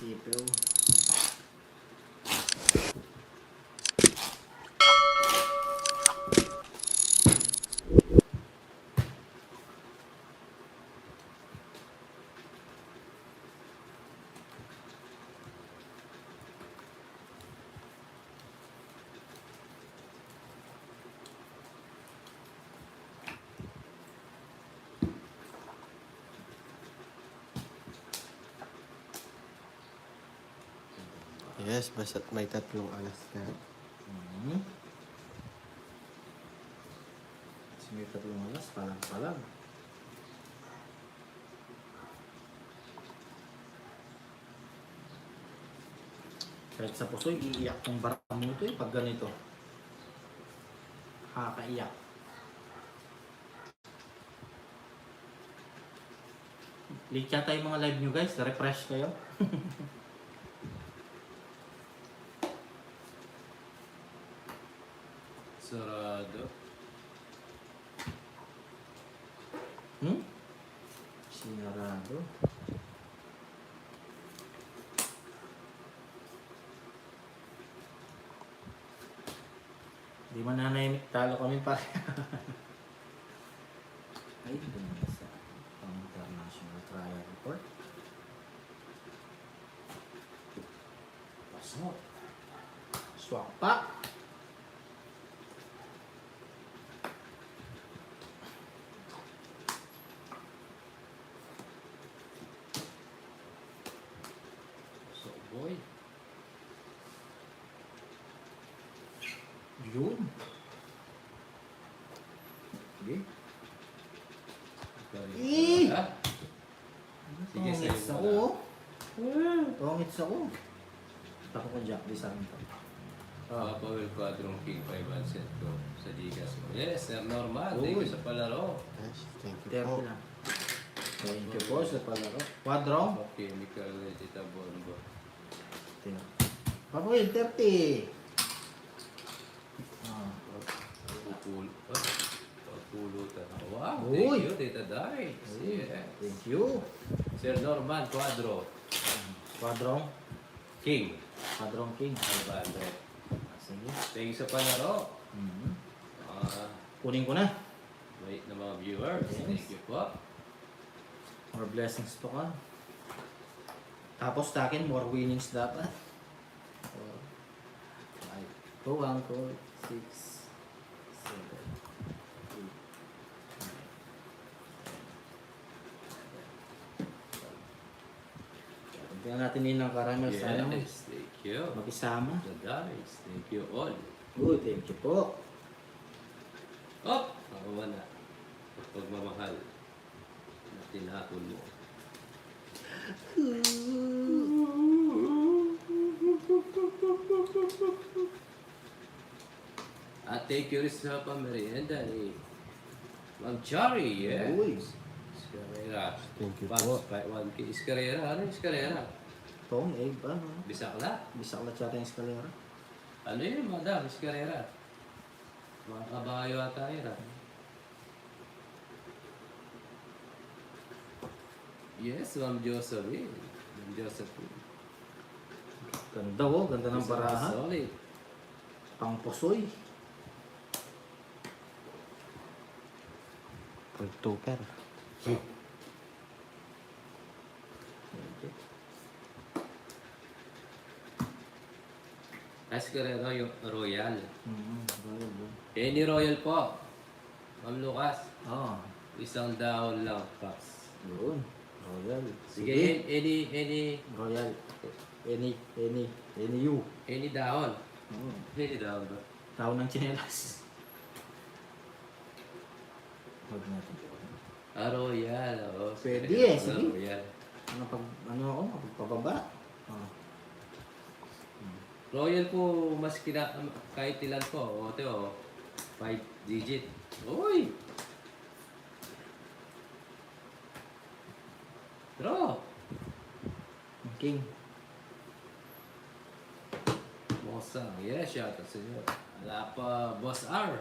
CPU. Yes, basta't may tatlong alas ka. May tatlong alas, palang. Kahit sa puso, iiyak tong barang mo ito pag ganito. Kakaiyak. Late yata yung mga live nyo guys, refresh kayo. Sarado. Sinarado. Di mananahimik, talo kami pa. Ay, doon sa pang-international trial report. Pasok. Swak pa. So, boy. Yun. Okay. Eh! Ha? Sige, Tongits sa'yo ako. muna. Tongits ako. Tako ko Jack, di sa akin to. Papawil quadrong king 5 and set ko sa Gcash mo. Yes, sir, normal. Thank you Uy. sa palaro. Yes, thank you 30 po. lang. Thank you po sa palaro. Quadrong? Okay, Mikael Legita Bongo. Papuil, 30. Ah. Pagpulutan. Wow, Uy. thank you, Tita Dice. Yes. Thank you. Sir Norman Quadro. Quadrong? King. Quadrong King. 500. Sige. Thank you sa palaro. Mhm. Ah, Kunin ko na. wait na mga viewers. Yes. Thank you po. More blessings to come. Tapos sa akin, more winnings dapat. 5, 2, 1, 4, 6, 7, 8, 9. Tingnan natin yun ng karamel. Sana Yes, thank you. mag-isama. The dice. Thank you all. Good, thank you po. Oh! Ako na. Pagmamahal na tinapon mo. At thank you rin sa pamerienda ni Ma'am Chari, yes. Uy. Iscarera. Thank you Box, po. 1K. Iscarera. Ano Iscarera? Tong, egg, ano? Bisakla? Bisaklat yata yung eskalera. Ano yun, madam? Iscarera. Mga kabayo ata yun, ah. Yes, Ma'am Josephine. Ma'am Josephine. Ganda oh, ganda ng baraha. Solid. Pang pusoy. Pag-tuper. Escarero yung Royal. Royal bro. Any Royal po. Ma'am Lucas. Ah, Isang dahon lang, Paps. yun. Royal. Sige, any Royal. Any you. dahon. Mm. Any dahon ba? Tao ng chinelas. Huwag natin. Ah, Royal. Oh, Pwede sige. eh, sige. Royal. Ano ako, pababa. Ah. Royal po, mas kahit ilan po. O, ito, 5 digit. Uy! Draw! King. Mosang. Yes, shout out sa inyo. Wala pa, Boss R.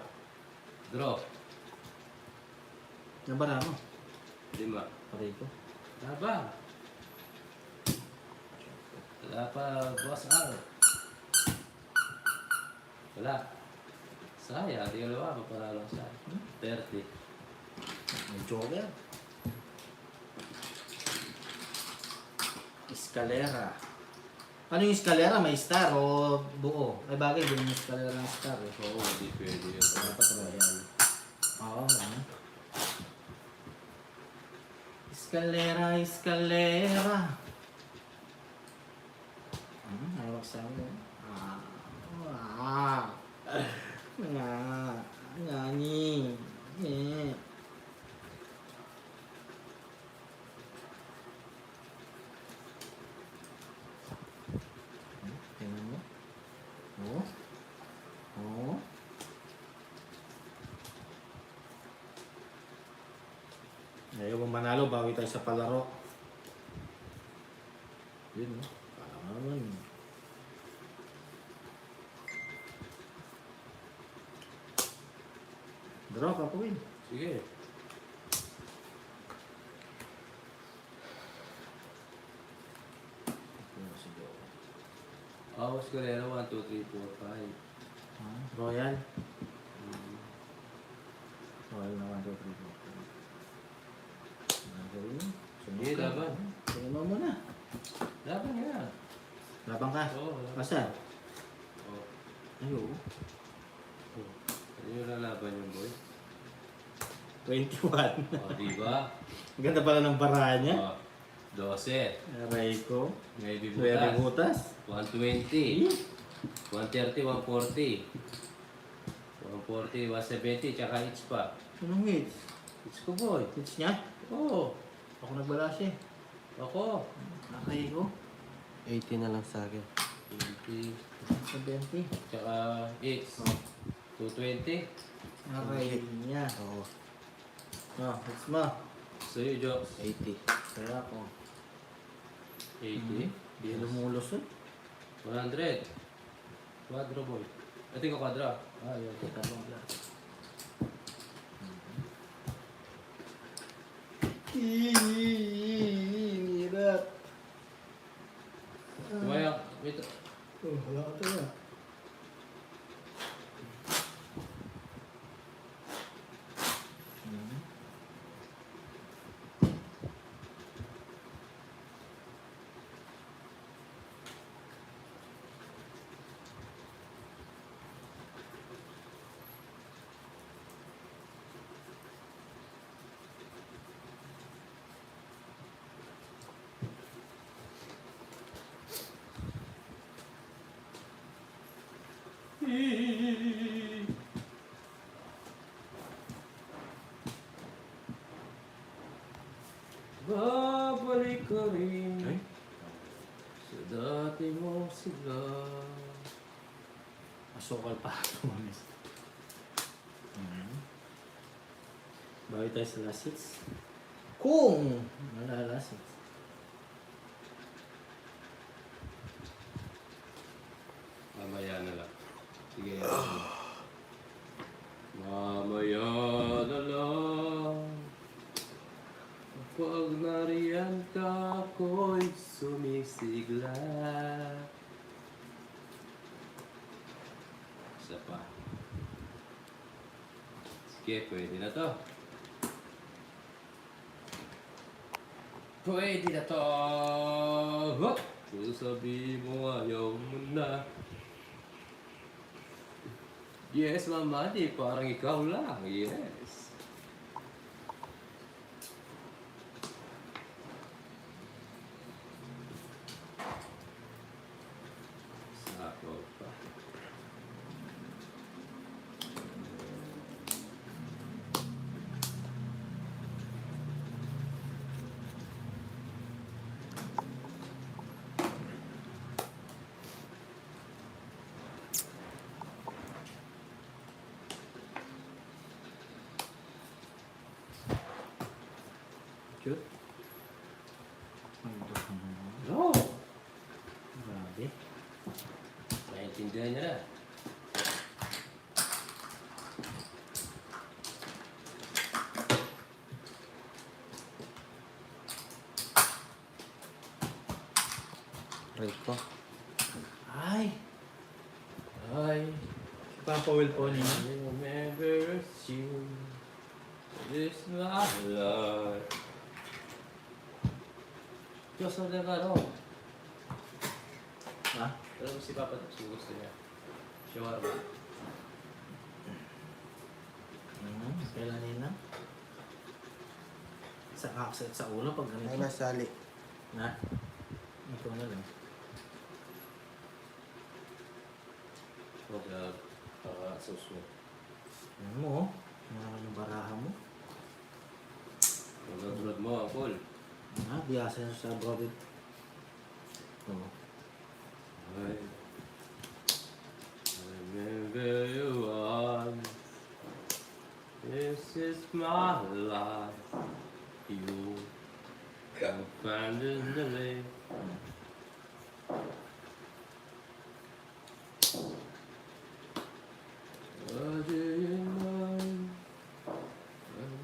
Draw. Nabara mo. 5. Paray ko. Taba. Wala pa, Boss R. Wala. Sayang, di ka lawa, papanalo siya. 30. May joker. Escalera. Ano yung escalera? May star o buo? Ay bagay, din yung escalera ng star eh. Oo, di pwede yun. Dapat royal. Oo, ano? Escalera, escalera. Hawak sa amin. Nani. Tingnan mo. Oo. Oo. Ayaw mo manalo, bawi tayo sa palaro. Yun, no? Parang naman. Draw ka po, Win. Sige. Awas ko rin, 1, 2, 3, 4, 5. Royal. Royal na 1, 2, 3, 4. Ano gawin mo? Sige, laban. Sige mo muna. Laban nga. Labang ka. Oo, laban. Basta. Oo. Ayo. Ano yung lalaban yung boy? 21. O, diba? Ang ganda pala ng barahan niya. O, 12. Aray ko. May Pwede bibutas. butas. 120. 130, 140. 140, 170, tsaka hits pa. Anong hits? Hits ko boy. Hits niya? Oo. Ako nagbala siya. Ako. Aray ko. 80 na lang sa akin. 20. 70. Tsaka hits. Oh. 220. Aray niya. Oo. Oh, hits mo. Sa'yo, Jokes. 80. Kaya ako. 80. Di lumulos eh. 100. Quadro boy. Ito yung quadra. Ah, yun. Kita mo lang. Hirap. Tumaya. Wait. Oh, wala ka tayo. Babalik ka rin Ay? sa dati mo sila. Masukal pa. Tumamis. Bawi tayo sa last hits. Kung wala last hits. Mamaya na lang. Sige. Mamaya na lang. Pag nariyan ka, ako'y sumisigla. Isa pa. Sige, pwede na to. Pwede na to. Hop! Kung sabi mo ayaw mo na. Yes, Mama, di parang ikaw lang. Yes. Sako pa. Cute. No! Grabe. Naintindihan niya na. Rico. Ay! Ay! Si Papa Will po niya. I remember you. This is my life. Diyos na ano. Ha? Pero si Papa ito, gusto niya. Shawarma. Kailan nina? Sa akset sa ulo pag Ay, ganito. nasali. Na? Ito na lang. Huwag na sauce mo. Ano mo oh? Ano yung baraha mo? Huwag mo, Paul. Ha? Biyasa na sa brother. Oo. I remember you on. This is my life. You abandoned the lake. What do you know? I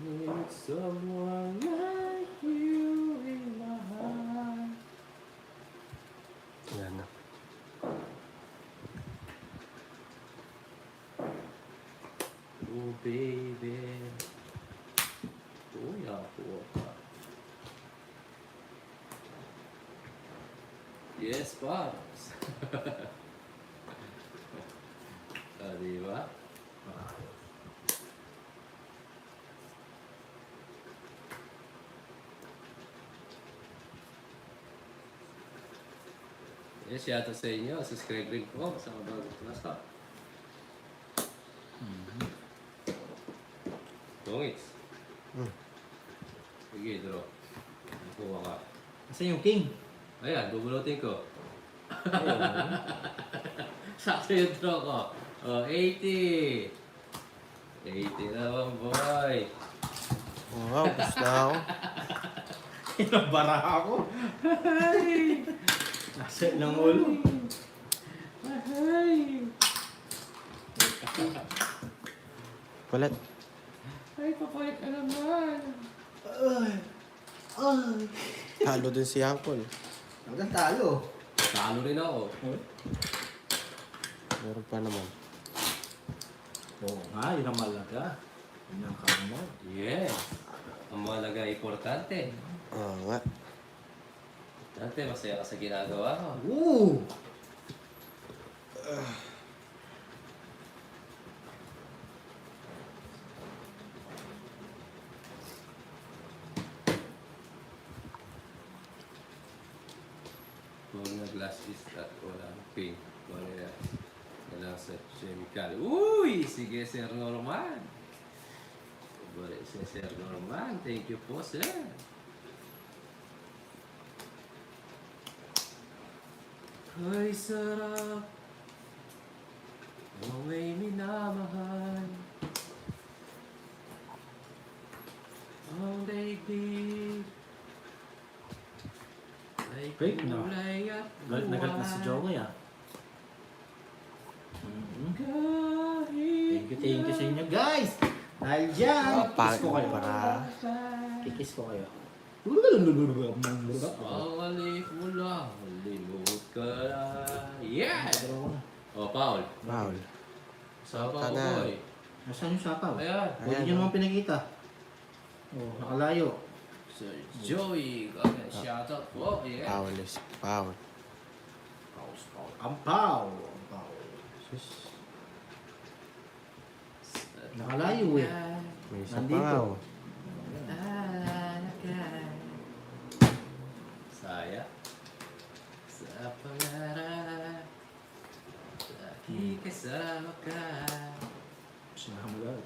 need someone like you in my heart. Yan na. Oh baby, kuya ko ka. Yes, Pops. Diba? Yes, yata sa inyo. Subscribe rin po sa bagong klasa. Tungits. Sige, draw. Nakuha ka. Asan yung king? Ayan, bubulutin ko. Sakto yung draw ko. Oh, 80. 80 naman, boy. Wow, gusto na ako. Ilang baraha ko? Asan ng ulo? Palit. Ay, papayag ka naman. Talo din si Uncle. Hanggang talo. Talo rin ako. Meron pa naman. Oo nga, yun ang malaga. Yun ang kamo. Yes. Ang mahalaga, importante. Oo nga. Dante, masaya ka sa ginagawa ko. Woo! Kung nag-glass is at walang paint, wala sa chemical. Uy! Sige, Sir Norman. Balik si Sir Norman. Thank you po, sir. Ay, sarap. Ang may minamahal. Ang daigdig. Ay Fake na. kulay at Galit na galit na si buwan. Joey ah. Kahit Thank you sa inyo guys! Dahil dyan, kiss ko kayo. Para Kikis ko kayo. Pangalik mo lang, limot ka na. Yeah! Oh, Paul. Paul. Sapa Ka ko, na. boy. Nasaan yung sapaw? Ayan. Huwag nyo naman pinakita. Oh, nakalayo. Sir Joey, kaya shoutout po. Yeah. Paul is Paul. Ampaw! Ampaw. Sus. Nakalayo eh. May isa Nandito. pa ako. Saya. Sa pangarap. Lagi kasama ka. Sinahan mo lang.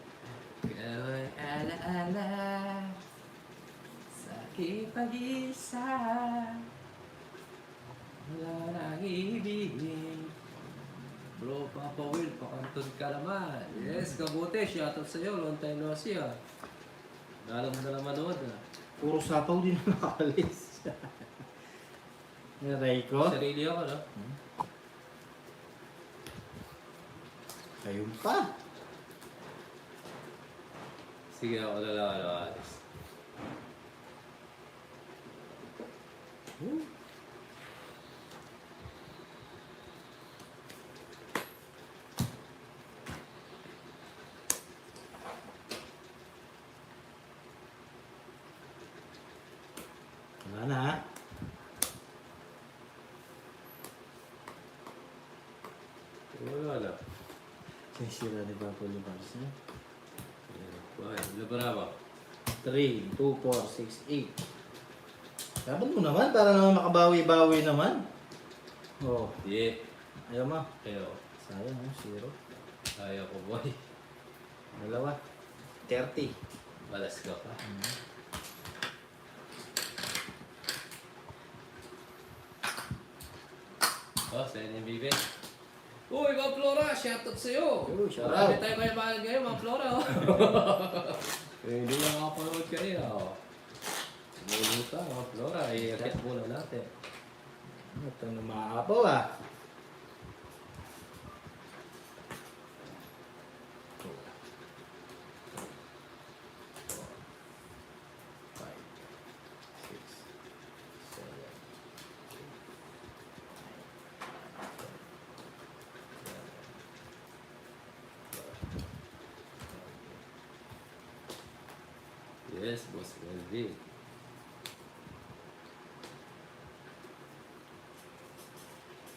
Ikaw ay alaala. Sa aking pag-isa. Wala nang ibig. Bro, Papa Will, pakantod ka naman. Yes, kabuti. Shoutout sa'yo. Long time no see ah. Lalo mo na lang manood ah. Puro sapaw din ang nakalis. Naray ko. Sarili ako, no? Ayun pa. Sige, ako na lang, alis. Wala na. Sinisira ni Papa yung cards niya. Why? Labaraba. 3, 2, 4, 6, 8. Dapat mo naman, para naman makabawi-bawi naman. Oh, Yeah. ayaw mo. Ayaw. Sayang, 0. Ayaw ko, boy. Dalawa. 30. Balas ka pa. Oh, sa'yo yung bibi. Uy, mga Flora! Shoutout sa'yo! Uy, shout Marami out. tayo kayo mahal ngayon, mga Flora. Oh. Hindi na makapanood kayo. Oh. Muluta, mga Flora. I-akit muna natin. Ito na maapaw ah. Yes, boss. Melvin.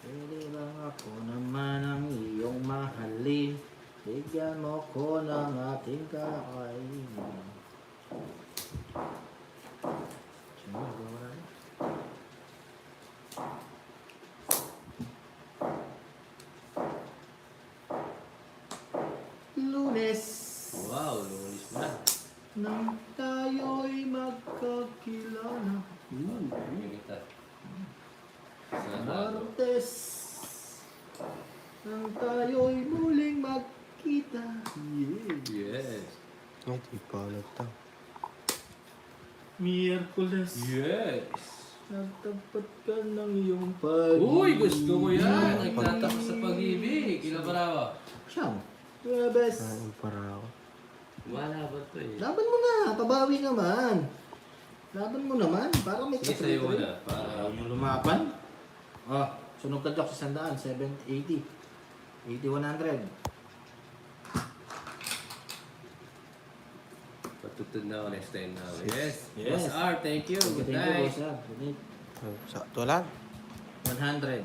Pwede bang ako naman ang iyong mahalin? Bigyan mo ko ng ating kakainin. Sino, gawa na rin. Lunes Wow, lunis na. nang tayo'y magkakilala. Yung kita. Sana. Martes nang tayo'y muling magkita. Yes. Ay, di pa ulit to. Miyerkules Yes. nagtapat ka ng iyong pag Uy, gusto ko yan. Nagtatapos sa pag-ibig. Kilabarawa. Siyam. Huwebes. Kain para ako. Malaban to eh. Laban mo na. Pabawi naman. Laban mo naman. Para may Sige, sa'yo muna. Para Para yung lumapan. Oh, sunog ka Dok sa 100. 780. 80, 100. patutod na ako next time na. Yes. Yes. Boss R, thank you. Good Thank you, night. boss. Ah. Good night. Sakto lang. 100.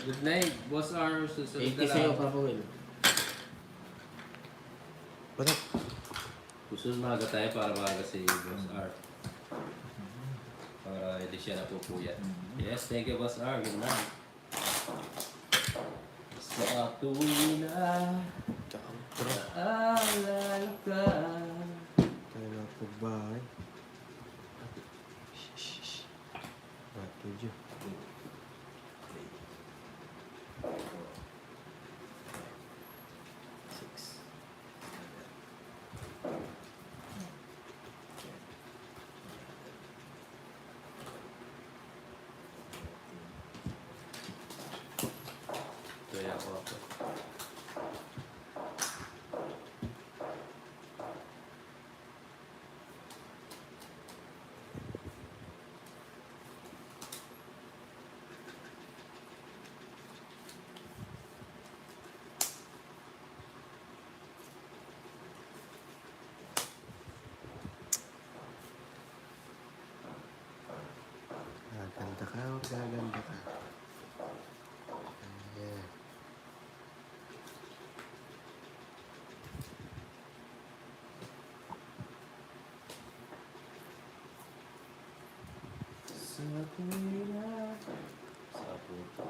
Good night, Boss R. Susunod 80 na sa'yo, lang. Papa Will. Wala. Susunod maaga tayo para maaga si Boss R. Para hindi siya napupuyat. Yes, thank you, Boss R. Good night. Sa tuwina, Tsaka pro. naalala ka. Tayo na po bahay. Shh. Batu je. Kaya ako. Gaganda ka, huwag gaganda ka. Ayan. Sa tuwina. Sa puto.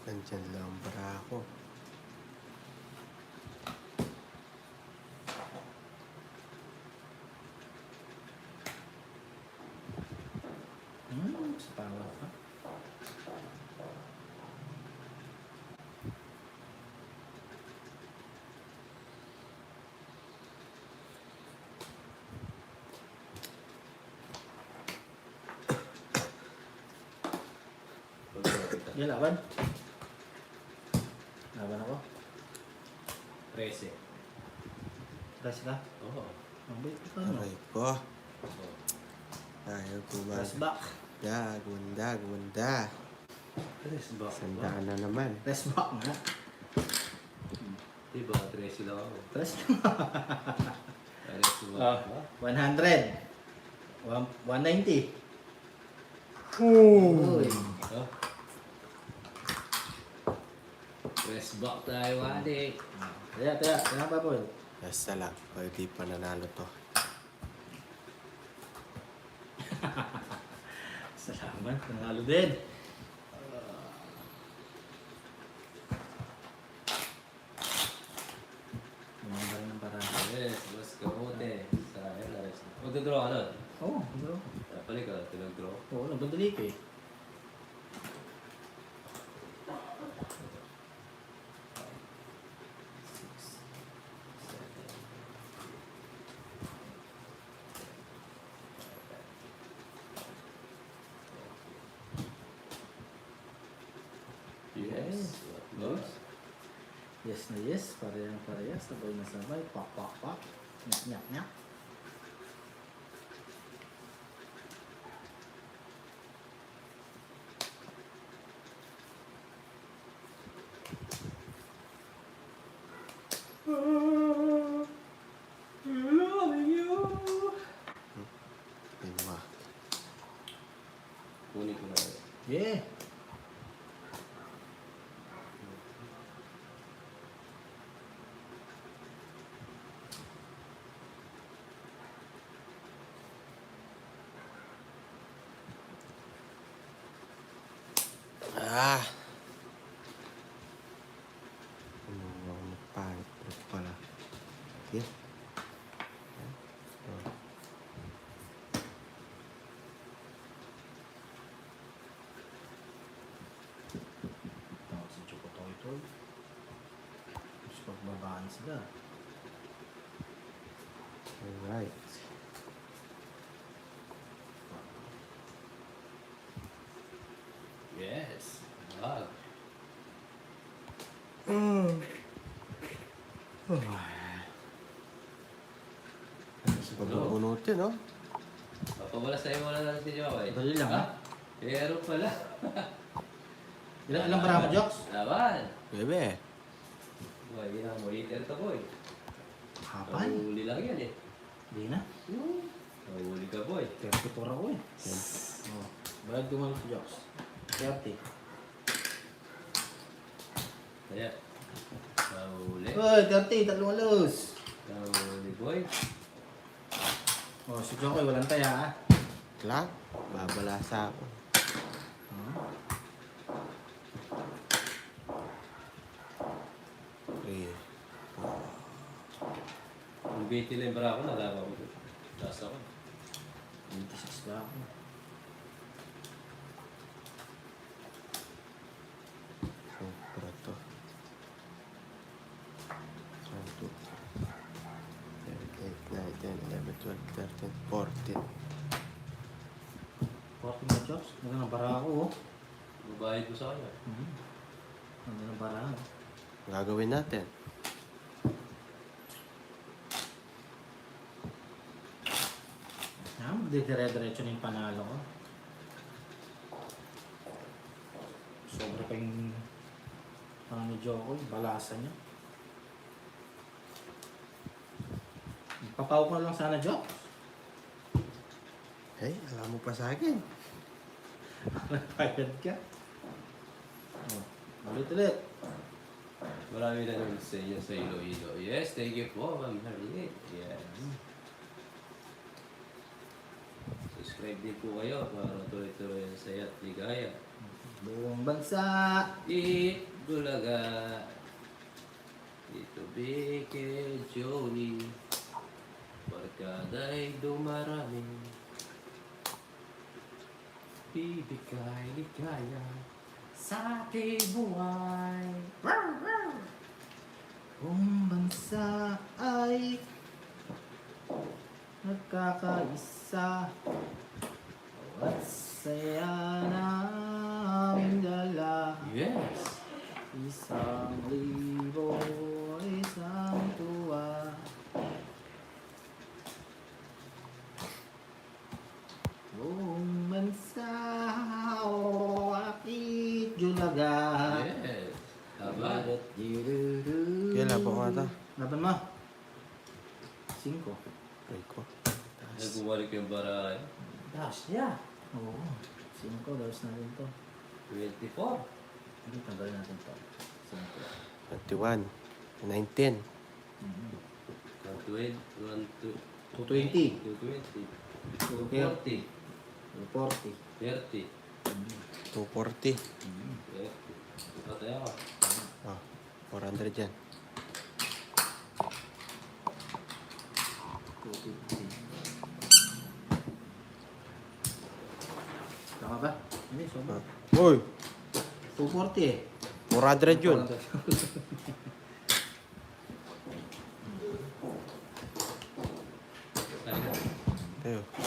Nandyan lang para ako. Sa tawa ka. Yan, laban. Laban ako. 13. Press ka. Oo. Mabait ka, no? Aray ko. Ayaw Press kumag. back. Gumanda. Tres ba? Sandaan na naman. Press back nga. Diba, 13 lang ako. Press Tres ba? Ah. 100. 190. Uy. Oh. Press back tayo, adik. Taya pa po. Basta lang. Pwede pa nanalo to. Salamat, nanalo din. Mga rin ng parang. Yes, mas kamote. Sa LRS. Magdodraw ka nun? Oo, bro. Palik ka, tinag-draw. Oo, nagdadali ka eh. Yes. What Yes na yes, parehas, sabay na sabay, pak. Nyak. Lima. Kunin ko na. Yeah. Ah! Pangit pala. Okay. Tawag si Choco Toy. Mas pagbabaan sila. Alright. Yes. Bag. Sa pagbubunutin, no? Papawala sa'yo wala na si Joey. Dali lang, ha? Pero pala. Ilang bara mo, Jokes? Laban. Bebe. Boy, ginang mo. Iter ka, boy. Kapan? Nahuli lang yan eh. Di na. Nahuli ka, boy. 34 ako eh. Oh, bayad ko man si Jokes. 30. Kaya. Nahuli. Uy, 30, tatlong alos. Nahuli, boy. Oh, si Jokoy, walang taya ha. Lang. Babalasa ako. Three. Yung 20 lang para ako, nalaman ko. Taas ako. 26 ba ako? Sobra to. 1, 2, 8, 9, 10, 11, 12, 13, 14. 40 na Jokes. Magandang bara ako oh. Babayad ko sa kanya. Magandang bara ako. Ang gagawin natin. Dire-diretso na yung panalo ko. Sobra pa yung ni Jokoy, balasa niya. Papaw ko na lang sana, Jokes. Hey, alam mo pa sa akin. Pagod ka. Oh, ulit. Marami na naman sa inyo sa Iloilo. Yes, thank you po, Ma'am Harriet. Yes. Subscribe din po kayo para tuloy-tuloy ang saya at ligaya. Buong bansa. Bulaga. Dito Beke, Johnny. Barkada'y dumarami. Bibigay ligaya sa aking buhay. Buong bansa ay nagkakaisa. At saya namin dala. Yes. 1,000, isang tuwa. Buong bansa, akit julaga. Yes. Tama. Kailan po nga ito? Laban mo. 5. Try ko. Nagumalik yung baray. Dash niya. Oo. 5, dalos natin to. 24. Hindi, tanggalin natin to. 21. 19. 120. 220. 220. 240. 240. 240. 30. 240. 30. Patay ako. Oh, 400 yan. 250. Tama ba? Hindi, sobra. Uy! 240 eh. 400 yun. Tayo. 260.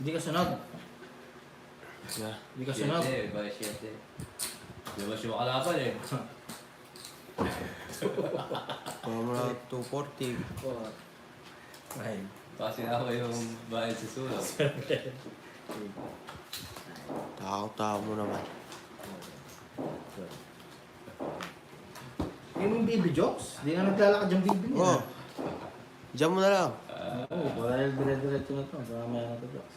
Hindi ka sunod. Yeah. Hindi ka sunod. 7. Bye, 7. Di ba siya makalaban eh? Kung mo na 240. 5. Kasi ako yung bayad sa sulong. Tao mo naman. Yung baby jokes? Hindi na naglalakad yung baby niya. Oh. Diyan mo na lang. Oo, wala yung dire-diretso na to. Baka may ano to jokes.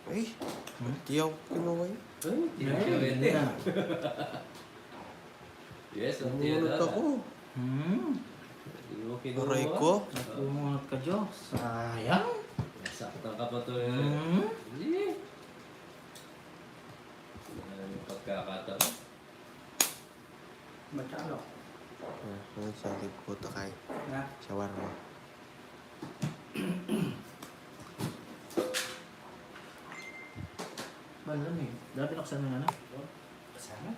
Ay, di ako kinuha yun. Hindi na. Yes, ang Namunod ako. Hindi mo kinuha. Aray ko. Nakumunod ka jokes. Sayang. Saktan ka pa to eh. Hmm? Hindi. Yung pagkakataon. Machalo. Ano sa puta kay Na? shawarma. Balan eh. Dati nakasama na na. Kasama?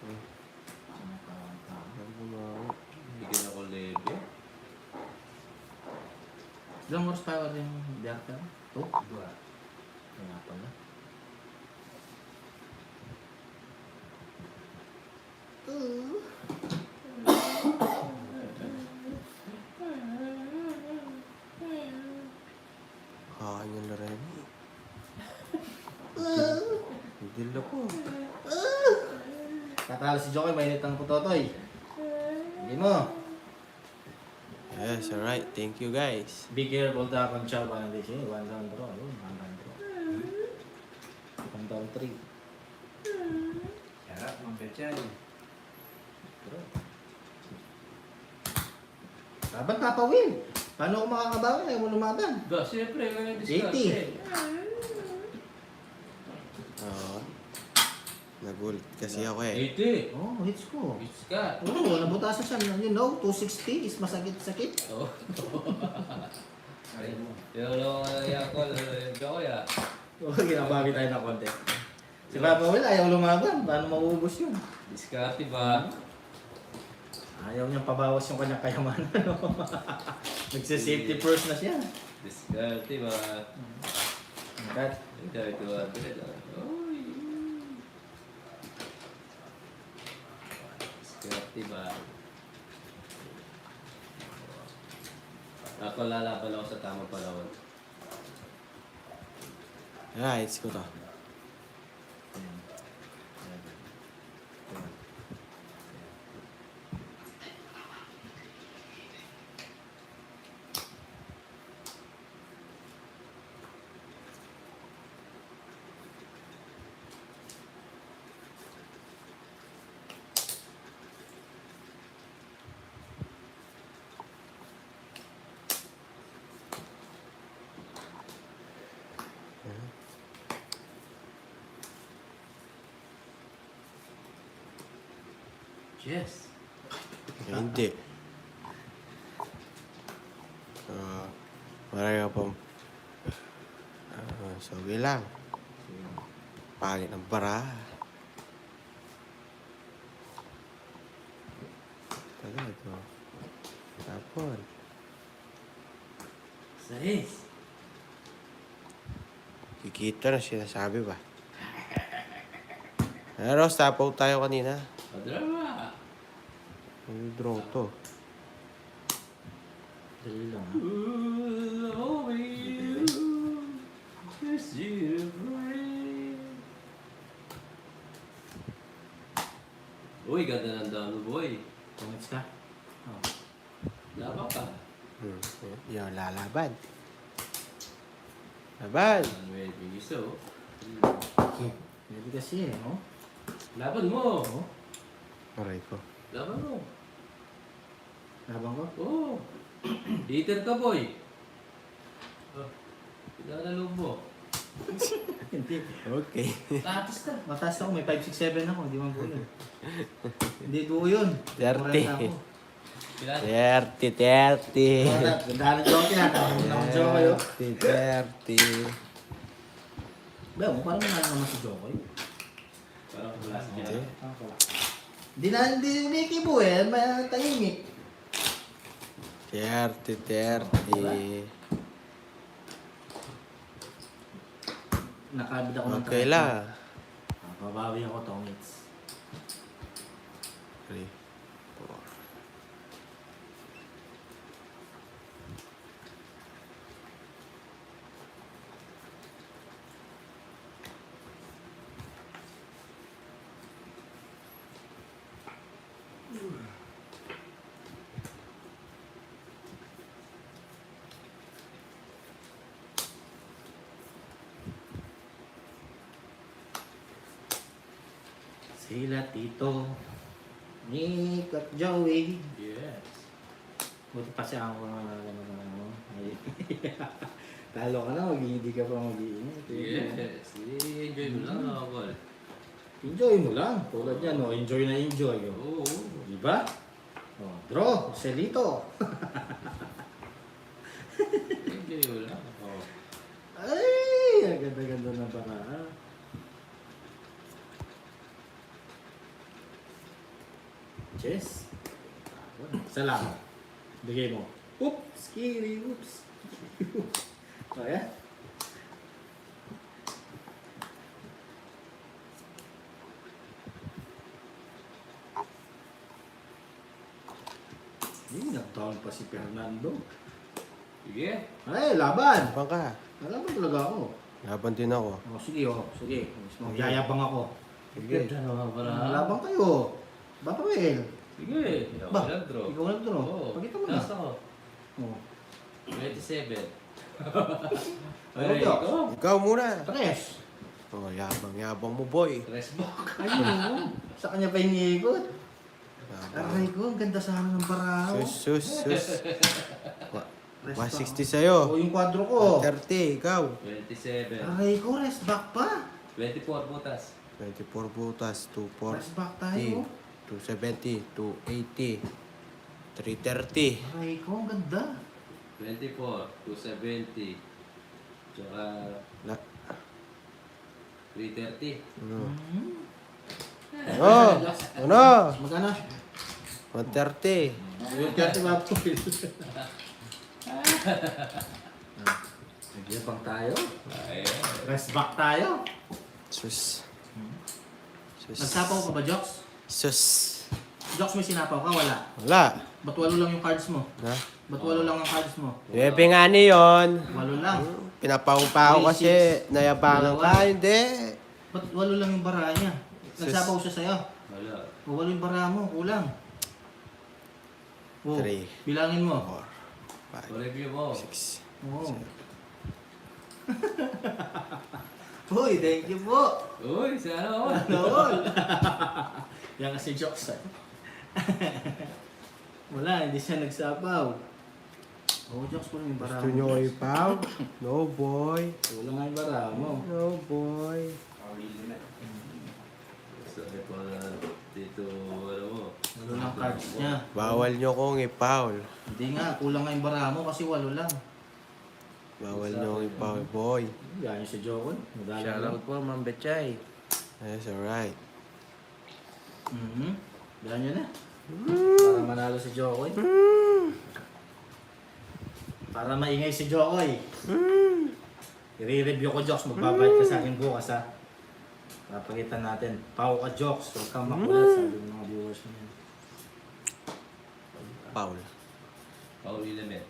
Hmm. Ano mo? Bigyan ako lebe. Ilang horsepower yung Darker? 2? 2. Kaya pala. Kain yung laren. Hindi ako. Tatalo si Jokoy, mainit ang putotoy. Hindi mo. Yes, alright. Thank you guys. Be careful da kung siya ba nandito siya. 1 down draw. 1 down draw. 1 down 3. Sarap ng pechay. Laban Papa Will. Paano ako makakabawi? Ayaw mo lumaban. Ba, siyempre, ganyan discount 80. eh. Oo. Nagulat kasi ako eh. 80. Oh, hits ko. Bitch ka. Oo, nabutasan siya. You know, 260 is masakit-sakit. Oo. Aray mo. Yung yung call, Jokoy ah. Oo, ginabagi tayo ng konti. Si Papa Will ayaw lumaban. Paano mauubos yun? Diskarte ba? Ayaw niyang pabawas yung kanyang kayamanan. Nagsa-safety first na siya. Diskarte ba? Kat, Ang dami 200 ah. Uy. Diskarte ba? Ako lalaban ako sa tamang panahon. Yeah, it's ko to. Yes. Hindi. Marami ka pong sabi lang. Pangit ng bara. Talaga ito. Tapon. 6. Kikita na sinasabi ba? Pero stop out tayo kanina. Padrama. May draw to. Dali lang. Uy, ganda ng dano, boy. Tungits ka? Oh. Laban ka. Yung lalaban. Laban! Manuel Bigiso. Pwede kasi oh. Laban mo. Oh. Aray ko. Laban mo. Labang ko? Oo. Hitter ka, boy. Oh. Pinanalo mo. Hindi. Okay. Tatas ka. Mataas ako, may 5'6'7" ako, hindi man buo. Hindi buo yun. 30. 40 ako. 30. Ganda ng joke yan. Tawag na akong joke kayo. 30. Ba, mo parang mga naman si Jokoy. Parang wala sa Hindi. Hindi umikibo eh, matahimik. 30. Nakabid ako ng Okay lang. Babawi ako, Tongits. 3, 4. Sila Tito, Nick at Joey. Yes. Buti pa siya ako talo ka na, hindi ka pa mag-iingat. Yes. I-enjoy mo lang ako, boy. Enjoy mo lang. Tulad yan, oh. Enjoy na enjoy. Oh. Oo. Diba? Oh, draw, Celito. Enjoy mo lang. Oh. Ay, ang ganda-ganda ng paraan. Chess. Salamat. Bigay mo. Oops, kiri, oops. O, yan. Nag-down pa si Fernando. Sige. Ay, laban! Laban ka. Laban talaga ako. Laban din ako. Oh, sige, oh. Sige. Magyayabang ako. Sige. Ganda naman para. Labang kayo. Batuel. Sige. Ba, Ako nag-draw. ikaw nag-draw. Oo. Pakita mo na. Last ako. Oh. 27. Ay, Ay, Dok. ikaw. Ikaw muna. Tres. Oh, yabang mo, boy. Tres book. Ayun. Sa kanya pa iniikot. Yabang. Aray ko, ang ganda sana ng parao. Sus. Rest 160 back. sa'yo. Oh, yung kwadro ko. 30, ikaw. 27. Aray ko, rest back pa. 24 butas. 24 butas, 240, Rest back tayo. 270, 280, 330. Aray ko, ang ganda. 24, 270. Tsaka La, 330. ano? Hmm. Ano? Magana? 130. Yung 30 Batuel. Nagyabang tayo. Ayan. Rest back tayo. Sus. Nagsapaw ka ba, Jox? Sus. Jox, may sinapaw ka? Wala. Wala. Ba't 8 lang yung cards mo? Na? Ba't 8 lang ang cards mo? Bebe nga ni yun. 8 lang. Pinapaw ako kasi nayabangan ka. Hindi. Ba't 8 lang yung bara niya? Nagsapaw siya sa'yo. Wala. O 8 yung bara mo, kulang. O, 3, bilangin mo. 4, 5, O-review mo. 6. Oo. Uy, thank you po. Uy, sana all. Lol. Yan kasi jokes eh. Wala, hindi siya nagsapaw. Oh, jokes ko lang yung bara Gusto nyo kayo pao? No, boy. Wala nga yung bara mo. No, boy. Sorry po na dito, ano mo. Wala lang cards niya. Bawal nyo kong ipaul. Hindi nga, kulang nga yung bara mo kasi 8 lang. Bawal nyo kong ipaul, boy. Yan yung si Jokon. Shoutout po, Ma'am Betchay. That's alright. Yan yun na. Para manalo si Jokoy. Para maingay si Jokoy. I-review ko, Jokes. Magbabayad ka sa akin bukas, ha? Papakita natin. Pau ka, Jokes. Huwag kang makulat, sabi ng mga viewers mo yan. Paul. Paul Ilamet.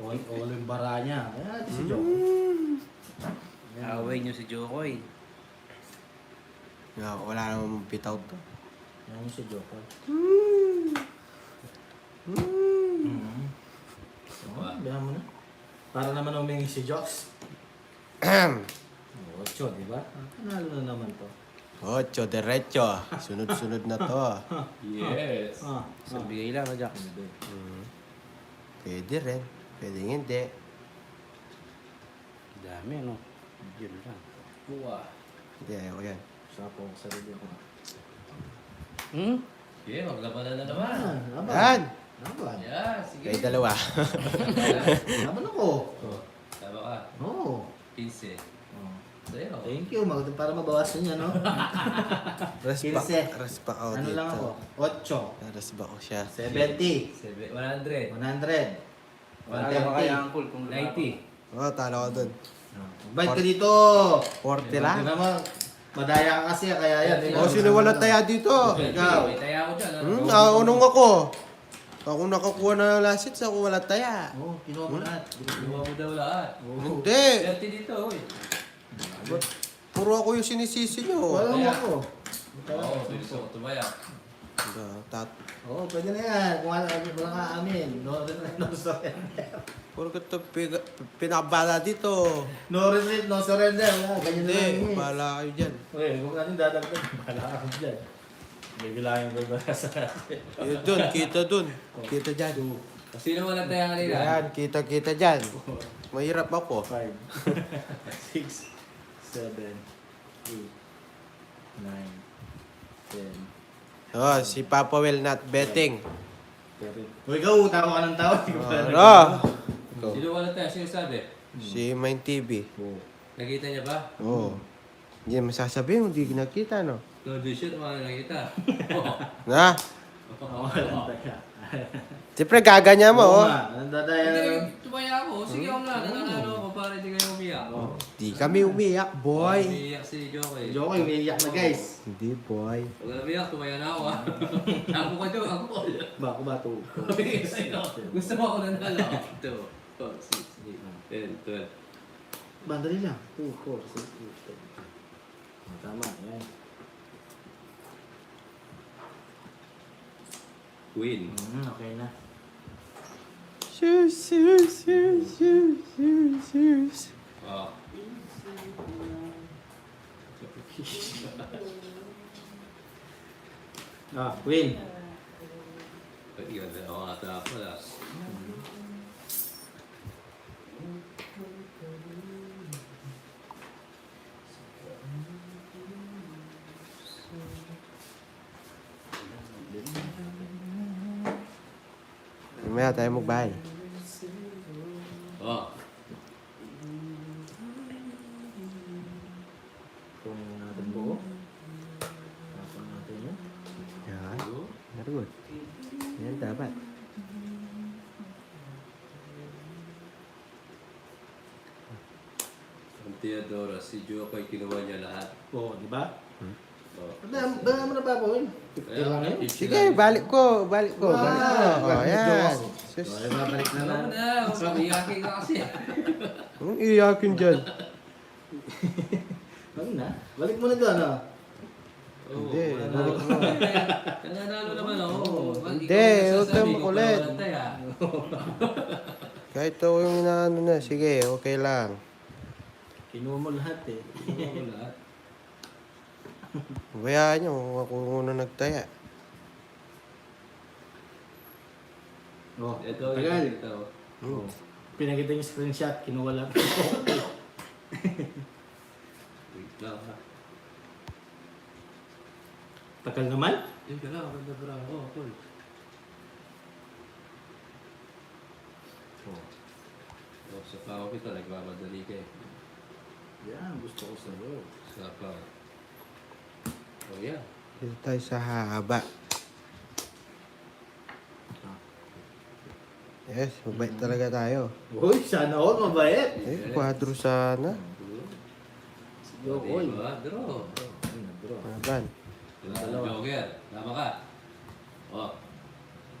All yung bara niya. Ayan, si Jokes. Away niyo si Jokoy. Wala namang bitaw to. Ayan yung si Jokes. Bihan mo na. Para naman umingi si Jokes. 8, di ba? Panalo na naman to. Ocho, derecho. Sunod-sunod na to. Yes. So, bigay lang, Jack. Pwede rin. Pwede hindi. Dami, ano? Yun lang. Buwa. Hindi, ayaw ko yan. Sapo ko sa review ko. Hmm? Yeah, maglabanan na naman. Laban. Yan! Laban. Yeah, sige. Kayo dalawa. Laban ako. Oh, tama ka. Oo. 15. Oh. Sa'yo. Thank you. Para mabawasan niya, no? Respa. Kinse. Respa ako Ano dito. lang ako? 8. Respa ko siya. 70. 100. 100. Wala ba kaya 130. uncle kung 90. Oh, talo ko dun. Bayad ka dito. 40 lang. Tingnan mo. Madaya ka kasi, kaya yan. Oh, sino wala taya dito? Ikaw. May taya ko dyan. Unong ako. Ako nakakuha na ng last hits, ako wala taya. Oo, kinuha mo lahat. Luwa mo daw lahat. Hindi. 30 dito, oy. Puro ako yung sinisisi nyo. Wala mo Kaya. ako. Oo, pwede ko tumaya. Oo, pwede na yan. Kung wala ka amin. No surrender. Puro ka ito pinakabala dito. No retreat, no surrender. Wala, ganyan na lang. Hindi, eh. bahala kayo dyan. Okay, kung natin dadagdag, bahala ka dyan. Bibilangin ko ba sa natin. Yun dun, kita dun. Kita dyan. Sino walang taya kanina? Yan, kita dyan. Mahirap ako. 5, 6, 7, 8, 9, 10. Oh, si Papa will not betting. Uy, ikaw, utang ka ng tao. Ano? Sino walang taya? Sino sabi? Si Main TV. Nakita niya ba? Oo. Hindi masasabihin, hindi nakita, no? No vision, wala nakita. Na? Walang taya. Siyempre, gaganya mo, oh. Nandadaya na lang. Hindi, tumaya ako. Sige ako na. Nananalo ako para hindi kayo umiyak. Di kami umiyak, boy. Umiyak si Jokoy. Joke, umiiyak na guys. Hindi, boy. Huwag ka umiyak, tumaya na ako ha. Ako ka doon, ako. Bako ba ito? Gusto mo ako nanalo. 2, 4, 6, 8, 10, 12. Bandali lang. 2, 4, 6, 8, 10. Tama, yan. Win. Okay na. Shoes. Oh. Win. Iyan na ako ata pala. Mamaya tayo magbahay. Oh. Kung natin buo. Tapos natin yun. Yan. Very good. Yan dapat. Ang Teodoro, si Jokoy kinuha niya lahat. Oo, di ba? Oh. Bala mo na ba po yun? 50 lang yun. Sige, balik ko. Oh, yan. Sus. Okay, babalik na Alam mo lang. na, huwag kang iyakin ka kasi. Anong iyakin dyan? Balik na. Balik mo na doon, ano? Oo, Hindi, wala balik na. mo. Nananalo naman ako. Hindi, huwag kang makulit. Ikaw taya. Kahit ako yung inaano na. Sige, okay lang. Kinuha mo lahat eh. Kinuha mo lahat. Bayaan nyo, ako muna nagtaya. Oh, Ito, tagal. ito. Oh. Pinakita yung screenshot, kinuha lang. Wait lang ha. Tagal naman? Yun ka lang, ganda bra. Oh, cool. Oh. Oh, sa pao kita, nagmamadali ka eh. Yan, gusto ko sa'yo. Sa pao. Oh, yeah. Dito tayo sa haba. Yes, mabait talaga tayo. Uy, sana all mabait. Eh, 4 sana. Yo, oy. Diba? Draw. Ay, nag-draw. Laban. Dalawa. Joker. Tama ka. Oh.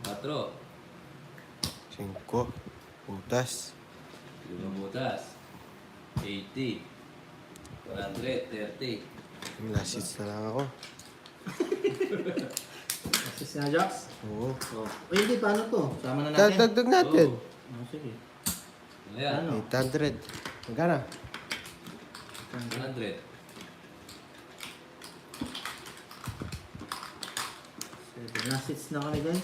4. 5. Putas. 5 butas. 80. 130. Last hits na lang ako. Assist na, Jax. Oo. Oh. Uy, hindi, paano to? Sama na natin. Dagdag natin. Oh, sige. Ayan. Ano? 800. Magkano? 100. Last hits na kami, guys.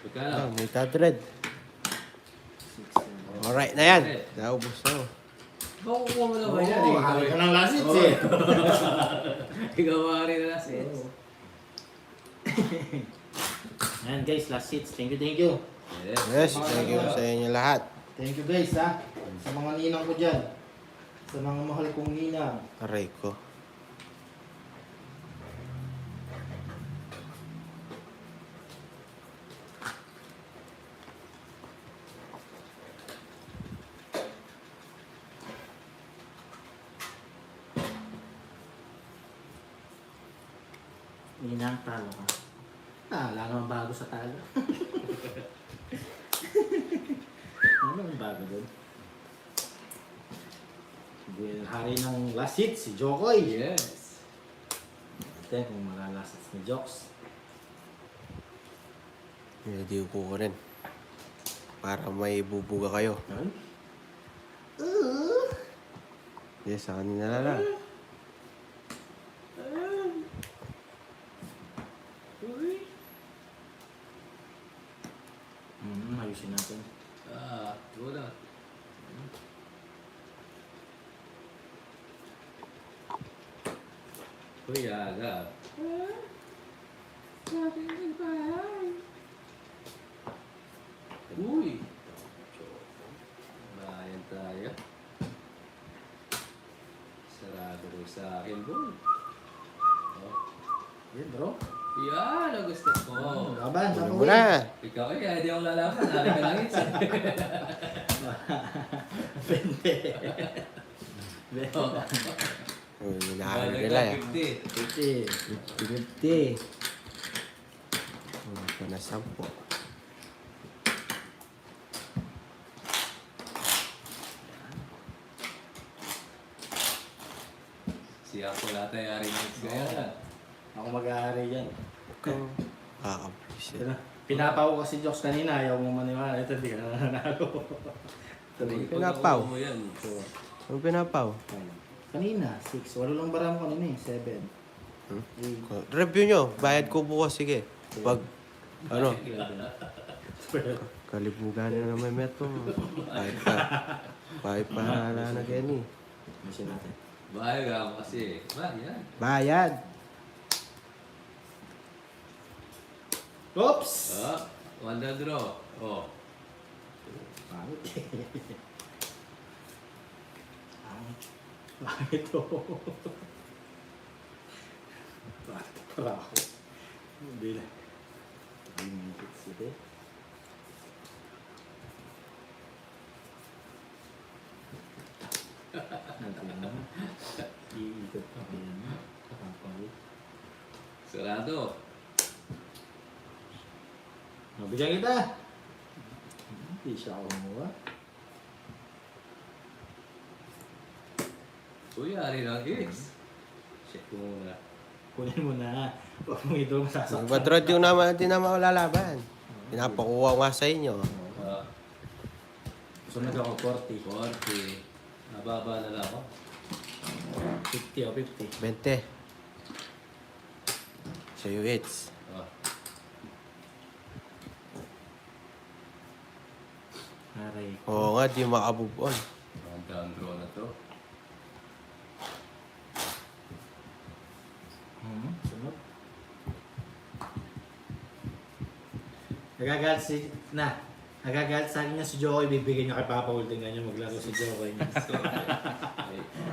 Pagkano? 800. 6, 7. Alright na yan. Naubos na ako. Makukuha mo naman yan. Oo, hali ka ng last hits eh. Ikaw maaari na last hits. Ayan guys, last hits. Thank you. Yes, thank you sa inyo lahat. Thank you guys ha. Sa mga ninang ko dyan. Sa mga mahal kong ninang. Aray ko. Ninang, talo ka. Wala naman bago sa talo. Ano naman bago doon? Yung hari ng last hits, si Jokoy. Yes. Ito kung mga last hits ni Jokes. Hindi ko rin. Para may bubuga kayo. Ay? Yes, sa kanina na lang. Ayusin natin. Wala. Uy, aga. Uy. Bayan tayo. Sarado ko sa akin, boy. Oh. Yan bro. Yan, ang gusto ko. Laban, Ano tapos mo na? Ikaw kaya, hindi ako lalaban. Hari ka lang isa. Bente. Oh. Uy, hinahanap nila eh. 50. 50. Ito na 10. Siya ko lahat ay hari ng kaya. Ako mag-aari dyan. Ikaw. Kakablis Ito na. Pinapaw ko kasi Jokes kanina, ayaw mo maniwala. Ito, hindi ka na nanalo. Tuloy. Pinapaw. Mo yan. Ano pinapaw? Kanina, 6. Walo lang baram kanina eh, 7. Hmm? 8. Review nyo. Bayad ko bukas. Sige. Pag, ano, 11. kalibugan na naman metro. Kahit pa na Kenny. Ayusin natin. Bayag ako kasi. Yan. Bayad. Oops! One down draw. Oh. Pangit eh. Pangit to. Bakit para ako? Hindi na. Limited sila. Natin na. Iikot pa yan. Kapapay. Sarado. Mabigyan kita! Hindi siya ako kumuha. Uy, hari ng hits. Check ko muna. Kunin mo na. Huwag mong ito masasaktan. Batrod yung naman, hindi naman lalaban. Pinapakuha ko nga sa inyo. Sunod ako 40. 40. Nababa na lang ako. 50 o 50. 20. Sa'yo hits. Oh. Aray. Oo nga, di makabove on. One down draw na to. Sunod. Nagagalit si... Nagagalit sa akin niya si Jokoy, bibigyan niya kay Papa Will. Tingnan niyo maglaro si Jokoy.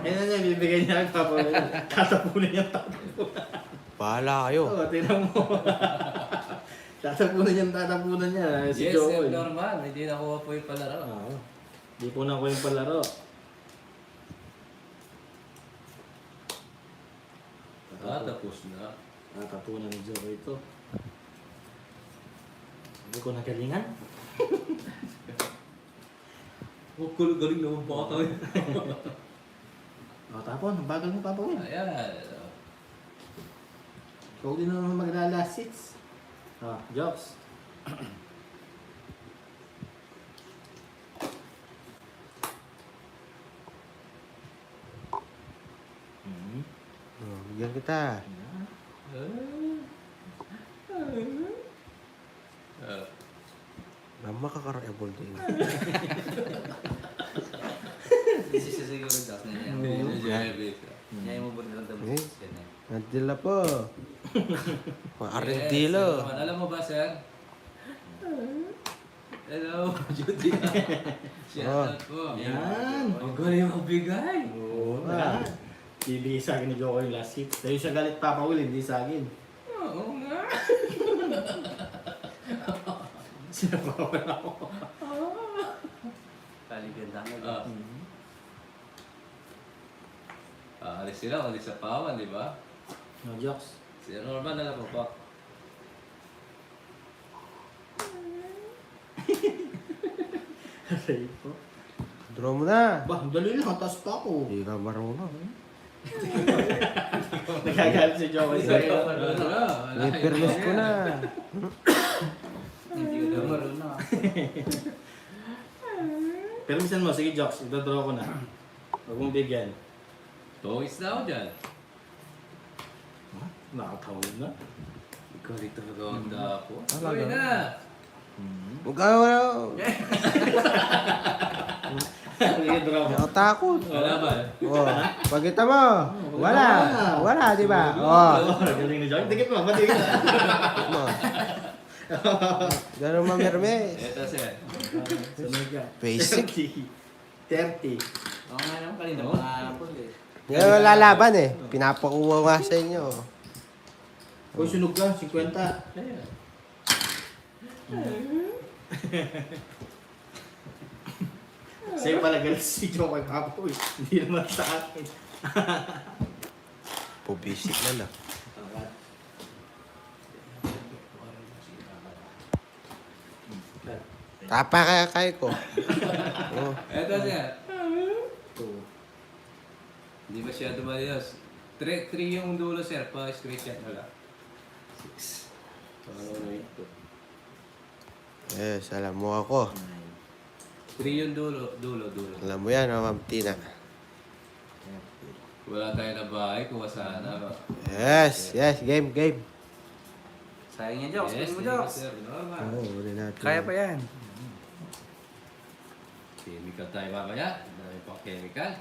Ayun na, bibigyan niya kay Papa Will. Tatapunin niya, tatapunin. Bahala kayo. Oo, tingnan mo. Tatapunan niya. Si Yes, Joel. Sir Norman. Hindi nakuha po yung palaro. Oo. Di po na ko yung palaro. Tapos na. Tatapunan ni Joel ito. Hindi ko nagalingan. Galing naman bata yun. O, tapon. Ang bagal mo, Papa Will. Ayan. Ikaw din naman magla-last seats. Jobs. Bigyan kita. Lama kakareable din. This is siguro Jax na yan. Yan yung mabot nilang damo. Eh. Nadila po. Arendilo. Alam mo ba, sir? Hello, Judy. Shout out po. Yan. Ang galing magbigay. Oo. Bibigay sa akin ni Joko yung last seats. Dahil siya galit Papa Will, hindi sa akin. Oo nga. Sinabawan ako. Kaliganda Ah. Alis sila, alis sa pawan, di ba? No jokes. Si Norman na lang po pa. Aray po. Draw mo na. Bah, dali lang. Taas pa ako. Hindi ka marunong. Nagagalit si Joko sa'yo. Iperlos ko na. Hindi ko daw marunong. Pero minsan mo, sige Jokes, ito-draw ko na. Huwag mong bigyan. Towis na ako dyan. Nakatawag na. Ikaw dito maganda ako. Talaga? Uy na! Huwag ka wala. Sige, draw Hindi ko. ako takot. Wala ba? Oh, pagkita mo. Wala. Wala, di ba? Oh. Galing ni Jokes. Dikit mo, patigil na. Mo. Ganun mamirme. Ito siya. Sunod ka. Basic. 30. Oo nga naman, kanina mga po eh. Ngayon lalaban eh. Pinapakuha nga sa inyo. Kung sunog ka, 50. Ayan. Sa'yo pala galit si Joko kay Papa Will. Hindi naman sa akin. Pubisik na lang. Tapa kaya kay ko. Oh. Ito siya. Two. Hindi masyado malayos. 3 yung dulo, sir. Pa-straight shot na lang. 6. Ano na ito? Yes, alam mo ako. 3 yung dulo. Alam mo yan, Ma'am Tina. Wala tayo na bahay kung sana. Yes, yes, game. Sayang yan, Jax. Yes, Yes, mo, thank you, Jax. sir. Normal. Oo, uli natin. Kaya pa yan. Chemical tayo mamaya. Dami pang chemical.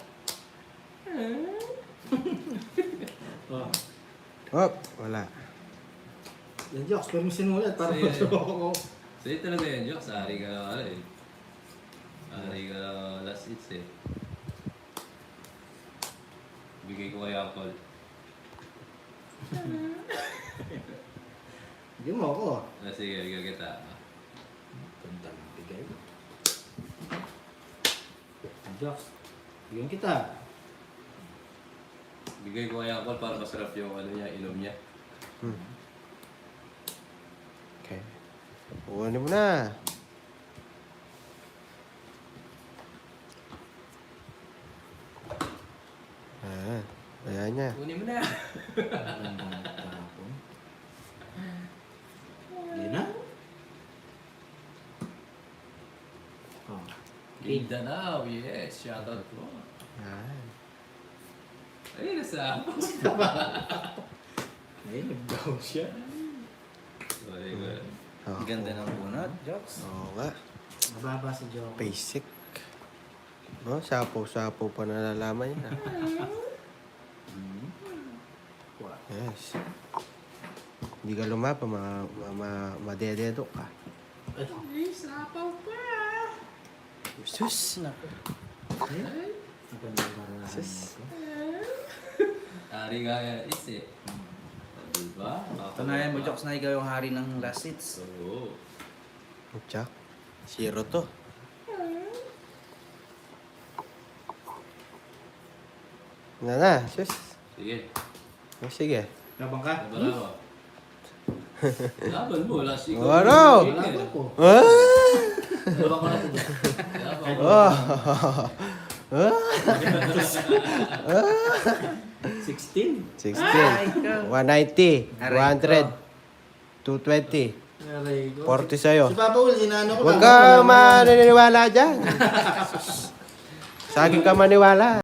Oh. Hop, wala. Yan Jokes, permission mo ulit para Sige. mag-draw ko. Sa'yo talaga yan, Jox. Ari ka na ano eh. Ari ka na last hits eh. Bigay ko kay Uncle. Hindi mo ako. Sige, bigyan kita. Tandang bigay. Jokes, bigyan kita. Bigay ko kay Uncle para masarap yung ano niya, inom niya. Okay. Kuhanin mo na. Ayan niya. Kunin mo na. Tandang tapon. Hindi na? Oh. Mindanao, yes. Shoutout po. Ayan. Ay, nasa ako. Ay, nag-down siya. Very good. Oh, Ganda ng bunot, Jax. Oo nga. Mababa si Joko. Basic. No, sapo-sapo pa nalalaman yun. Yes. Hindi ka lumapa, madededo ka. Ay, sapaw pa. Sus! Magandang marami Sus. ko. Ari nga yan, is eh. Diba? Diba? Panayan mo, Jokes, na ikaw yung hari ng last hits. Oo. Tsak. 0 to. Na, sus. Sige. Oh, sige. Labang ka? Laban ako. Laban mo, last ikaw. Ano? Laban ko. Ah! Laban ko na ito. Laban ko. Oh. 16. 16. 190. 100. 220. Aray ko. 40 sa'yo. Si Papa Will, inaano ko. Huwag ka maniniwala dyan. Sa akin ka maniwala.